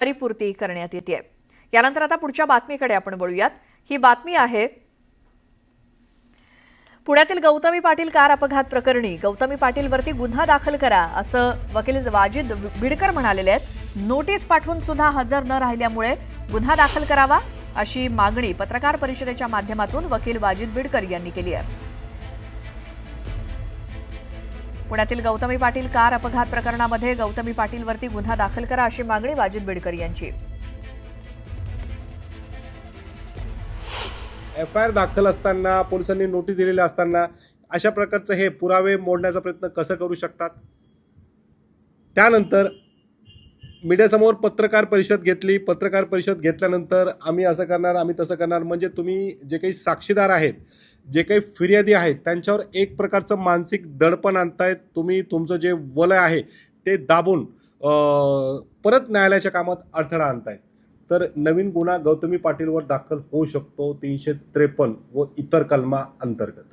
परिपूर्ती करण्यात येते। यानंतर आता पुढच्या बातमीकडे आपण वळूयात। ही बातमी आहे पुण्यातील गौतमी पाटील कार अपघात प्रकरणी गौतमी पाटीलवरती गुन्हा दाखल करा असं वकील वाजिद बिडकर म्हणालेले आहेत। नोटीस पाठवून सुद्धा हजर न राहिल्यामुळे गुन्हा दाखल करावा अशी मागणी पत्रकार परिषदेच्या माध्यमातून वकील वाजिद बिडकर यांनी केली आहे। पुण्यातील गौतमी पाटील कार अपघात प्रकरणामध्ये गौतमी पाटीलवरती गुन्हा दाखल करा अशी मागणी वाजिद बिडकर यांची। FIR दाखल असताना पोलिसांनी नोटीस दिलेल्या असताना अशा प्रकारचे हे पुरावे मोडण्याचा प्रयत्न कसं करू शकतात। त्यानंतर मीडियासमोर पत्रकार परिषद घेतली। पत्रकार परिषद घेतल्यानंतर आम्ही असं करणार, आम्ही तसं करणार, म्हणजे तुम्ही जे काही साक्षीदार आहेत, जे काही फिर्यादी आहेत, त्यांच्यावर एक प्रकारचं मानसिक दडपण आणतायत। तुम्ही तुमचं जे वलय आहे ते दाबून परत न्यायालयाच्या कामात अडथळा आणतायत। तर नवीन गुन्हा गौतमी पाटीलवर दाखल होऊ शकतो 353 व इतर कलमा अंतर्गत।